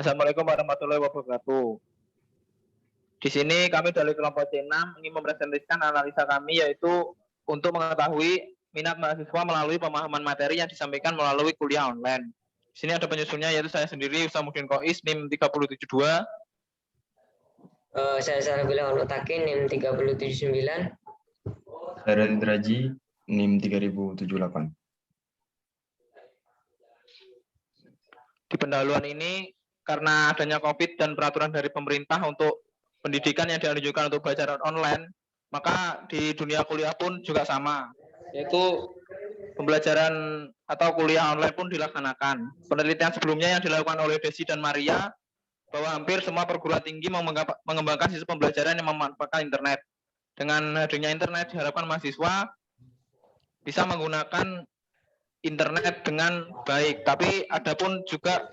Assalamualaikum warahmatullahi wabarakatuh. Di sini kami dari kelompok C6 ingin mempresentasikan analisa kami, yaitu untuk mengetahui minat mahasiswa melalui pemahaman materi yang disampaikan melalui kuliah online. Di sini ada penyusunnya, yaitu saya sendiri, Usamuddin Kois, NIM 372. Saya Sarabila Mutakin, NIM 379. Saya Radit Raji, NIM 3078. Di pendahuluan ini, karena adanya COVID dan peraturan dari pemerintah untuk pendidikan yang dianjurkan untuk belajar online, maka di dunia kuliah pun juga sama, yaitu pembelajaran atau kuliah online pun dilaksanakan. Penelitian sebelumnya yang dilakukan oleh Desi dan Maria, bahwa hampir semua perguruan tinggi mengembangkan sistem pembelajaran yang memanfaatkan internet. Dengan hadirnya internet, diharapkan mahasiswa bisa menggunakan internet dengan baik, tapi ada pun juga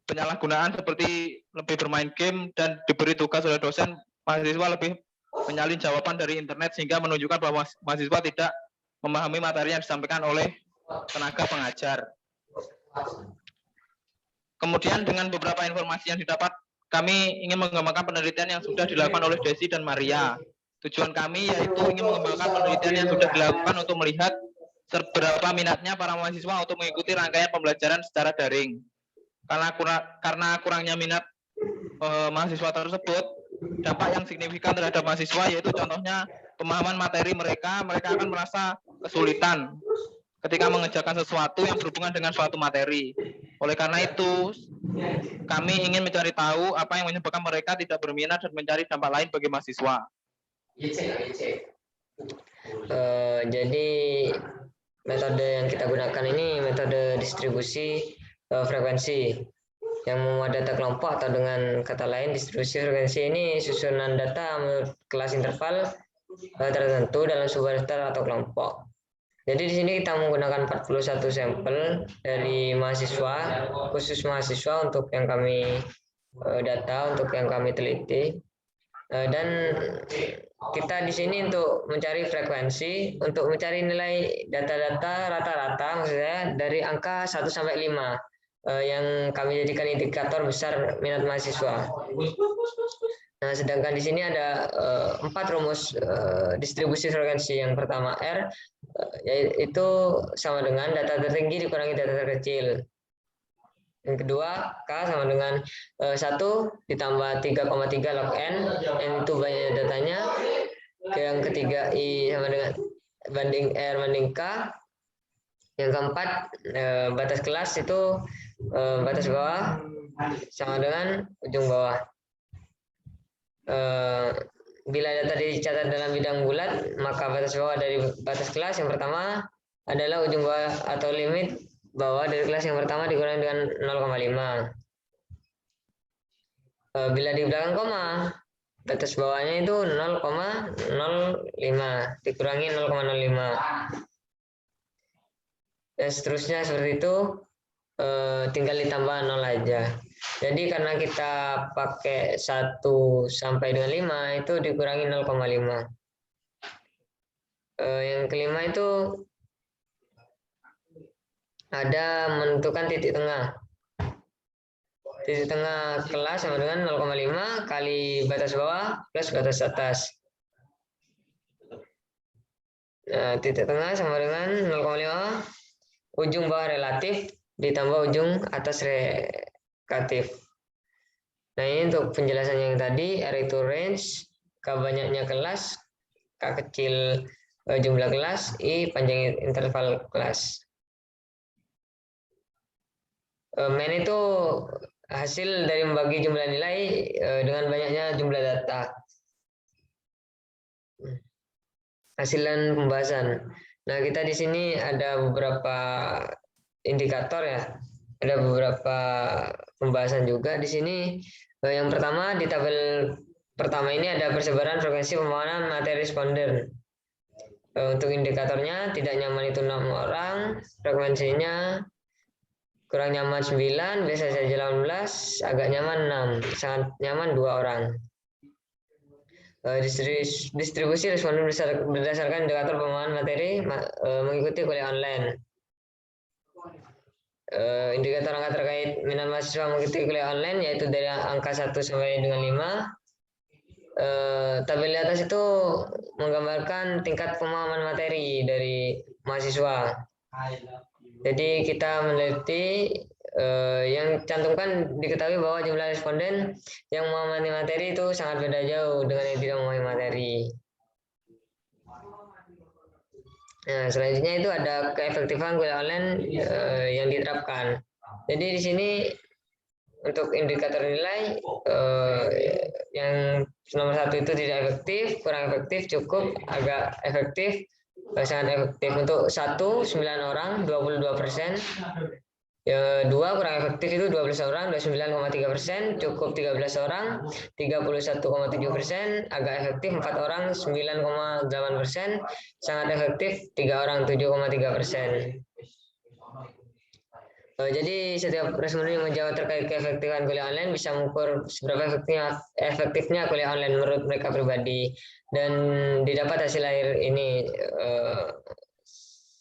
penyalahgunaan seperti lebih bermain game dan diberi tugas oleh dosen, mahasiswa lebih menyalin jawaban dari internet sehingga menunjukkan bahwa mahasiswa tidak memahami materi yang disampaikan oleh tenaga pengajar. Kemudian dengan beberapa informasi yang didapat, kami ingin mengembangkan penelitian yang sudah dilakukan oleh Desi dan Maria. Tujuan kami yaitu ingin mengembangkan penelitian yang sudah dilakukan untuk melihat seberapa minatnya para mahasiswa untuk mengikuti rangkaian pembelajaran secara daring. Karena kurangnya minat mahasiswa tersebut, dampak yang signifikan terhadap mahasiswa yaitu contohnya pemahaman materi mereka akan merasa kesulitan ketika mengerjakan sesuatu yang berhubungan dengan suatu materi. Oleh karena itu, kami ingin mencari tahu apa yang menyebabkan mereka tidak berminat dan mencari dampak lain bagi mahasiswa. Jadi metode yang kita gunakan ini metode distribusi frekuensi yang memuat data kelompok, atau dengan kata lain distribusi frekuensi ini susunan data menurut kelas interval tertentu dalam sebuah daftar atau kelompok. Jadi di sini kita menggunakan 41 sampel dari mahasiswa, khusus mahasiswa untuk yang kami data, untuk yang kami teliti. Dan kita di sini untuk mencari frekuensi, untuk mencari nilai data-data rata-rata, maksudnya dari angka 1 sampai 5 yang kami jadikan indikator besar minat mahasiswa. Nah, sedangkan di sini ada 4 rumus distribusi frekuensi. Yang pertama R, yaitu sama dengan data tertinggi dikurangi data terkecil. Yang kedua K sama dengan 1 ditambah 3,3 log N, yang itu banyak datanya. Yang ketiga I sama dengan banding R banding K. Yang keempat batas kelas itu batas bawah sama dengan ujung bawah. Bila data dicatat dalam bidang bulat, maka batas bawah dari batas kelas yang pertama adalah ujung bawah atau limit bawah dari kelas yang pertama dikurangi dengan 0,5. Bila di belakang koma, batas bawahnya itu 0,05 dikurangi 0,05. Dan seterusnya seperti itu, tinggal ditambah 0 aja. Jadi karena kita pakai 1 sampai dengan 5 itu dikurangi 0,5. Yang kelima itu ada menentukan titik tengah. Titik tengah kelas sama dengan 0,5 kali batas bawah plus batas atas. Nah, titik tengah sama dengan 0,5 ujung bawah relatif ditambah ujung atas relatif. Nah, ini untuk penjelasan yang tadi. R itu range, K banyaknya kelas, K kecil jumlah kelas, I panjang interval kelas. Main itu hasil dari membagi jumlah nilai dengan banyaknya jumlah data. Hasilan pembahasan. Nah, kita di sini ada beberapa indikator ya. Ada beberapa pembahasan juga di sini. Yang pertama di tabel pertama ini ada persebaran frekuensi pemahaman materi responden. Untuk indikatornya tidak nyaman itu 6 orang, frekuensinya kurang nyaman 9, biasa saja 18, agak nyaman 6, sangat nyaman 2 orang. Distribusi responden berdasarkan indikator pemahaman materi mengikuti kuliah online. indikator angka terkait minat mahasiswa mengikuti kuliah online yaitu dari angka 1 sampai dengan 5. Tabel di atas itu menggambarkan tingkat pemahaman materi dari mahasiswa. Jadi kita meneliti yang cantumkan diketahui bahwa jumlah responden yang memahami materi itu sangat beda jauh dengan yang tidak memahami materi. Nah, selanjutnya itu ada keefektifan kuliah online yang diterapkan. Jadi di sini untuk indikator nilai yang nomor 1 itu tidak efektif, kurang efektif, cukup, agak efektif, sangat efektif. Untuk 1, 9 orang, 22%. 2 kurang efektif itu 12 orang, 29,3%, cukup 13 orang, 31,7%, agak efektif 4 orang, 9,8%, sangat efektif 3 orang, 7,3%. Jadi setiap responden yang menjawab terkait keefektifan kuliah online bisa mengukur seberapa efektifnya kuliah online menurut mereka pribadi, dan didapat hasil akhir ini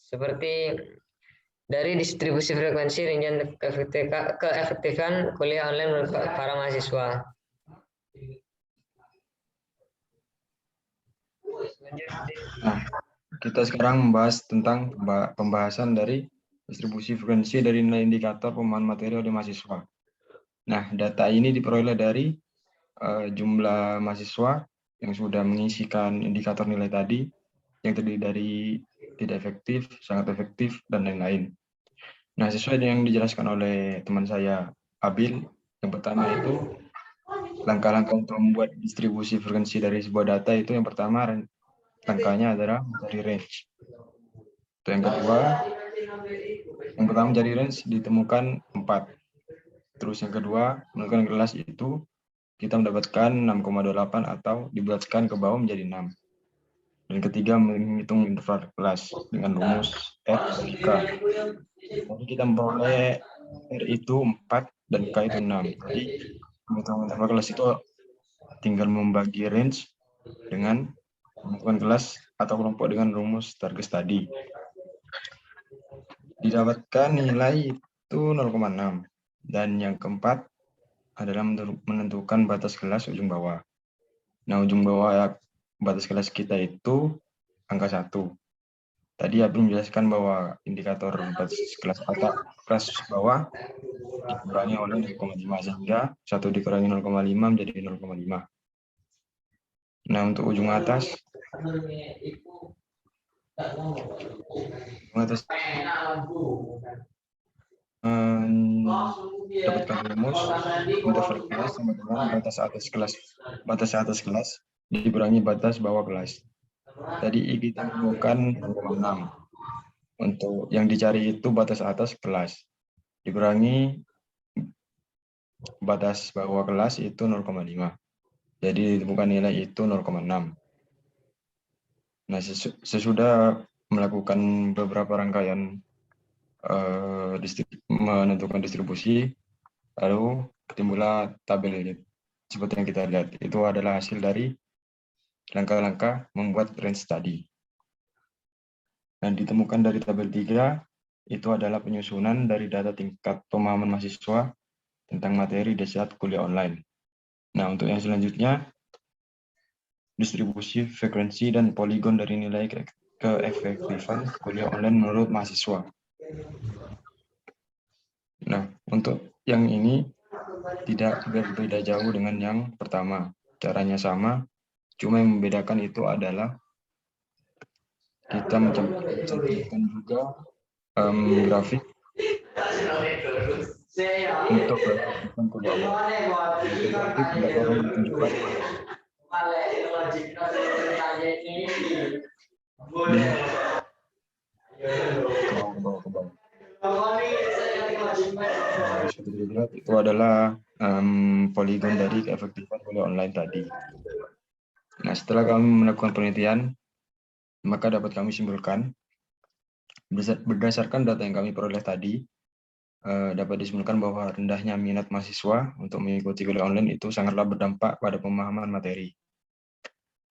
seperti dari distribusi frekuensi rincian keefektifan kuliah online menurut para mahasiswa. Nah, kita sekarang membahas tentang pembahasan dari distribusi frekuensi dari nilai indikator pemahaman materi oleh mahasiswa. Nah, data ini diperoleh dari jumlah mahasiswa yang sudah mengisikan indikator nilai tadi, yang terdiri dari tidak efektif, sangat efektif, dan lain-lain. Nah, sesuai yang dijelaskan oleh teman saya, Abil, yang pertama itu langkah-langkah untuk membuat distribusi frekuensi dari sebuah data itu yang pertama langkahnya adalah mencari range. Itu yang kedua, yang pertama mencari range ditemukan 4. Terus yang kedua, menentukan kelas itu kita mendapatkan 6,28 atau dibulatkan ke bawah menjadi 6. Dan ketiga, menghitung interval kelas dengan rumus R bagi K. Jadi kita memperoleh R itu 4 dan K itu 6. Jadi menghitung interval kelas itu tinggal membagi range dengan menentukan kelas atau kelompok dengan rumus target tadi. Didapatkan nilai itu 0,6. Dan yang keempat adalah menentukan batas kelas ujung bawah. Nah, ujung bawah batas kelas kita itu angka 1. Tadi Abi menjelaskan bahwa indikator batas kelas atas kelas bawah dikurangi oleh 0,5 sehingga 1 dikurangi 0,5 menjadi 0,5. Nah, untuk ujung atas dapatkan rumus interval kelas sama dengan batas atas kelas dikurangi batas bawah kelas. Tadi kita menemukan 0,6. Untuk yang dicari itu batas atas kelas dikurangi batas bawah kelas itu 0,5. Jadi ditemukan nilai itu 0,6. Nah, sesudah melakukan beberapa rangkaian menentukan distribusi, lalu timbullah tabel ini. Seperti yang kita lihat, itu adalah hasil dari langkah-langkah membuat range tadi. Dan ditemukan dari tabel 3, itu adalah penyusunan dari data tingkat pemahaman mahasiswa tentang materi di saat kuliah online. Nah, untuk yang selanjutnya, distribusi frekuensi dan poligon dari nilai keefektifan kuliah online menurut mahasiswa. Nah, untuk yang ini tidak berbeda jauh dengan yang pertama. Caranya sama, cuma yang membedakan itu adalah kita mencantumkan juga grafik untuk keefektifan kuliah online. Grafik dapat menunjukkan ke bawah. Seperti dilihat itu adalah poligon dari keefektifan kuliah online tadi. Nah, setelah kami melakukan penelitian, maka dapat kami simpulkan berdasarkan data yang kami peroleh tadi, dapat disimpulkan bahwa rendahnya minat mahasiswa untuk mengikuti kuliah online itu sangatlah berdampak pada pemahaman materi.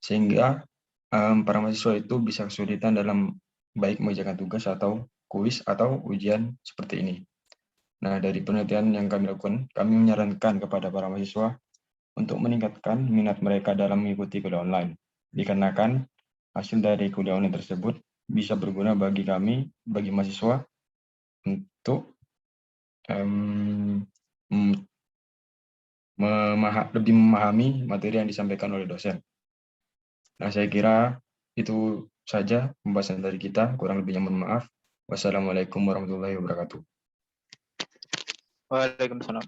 Sehingga para mahasiswa itu bisa kesulitan dalam baik mengerjakan tugas atau kuis atau ujian seperti ini. Nah, dari penelitian yang kami lakukan, kami menyarankan kepada para mahasiswa untuk meningkatkan minat mereka dalam mengikuti kuliah online. Dikarenakan hasil dari kuliah online tersebut bisa berguna bagi kami, bagi mahasiswa, untuk lebih memahami materi yang disampaikan oleh dosen. Nah, saya kira itu saja pembahasan dari kita. Kurang lebihnya mohon maaf. Wassalamualaikum warahmatullahi wabarakatuh. Waalaikumsalam.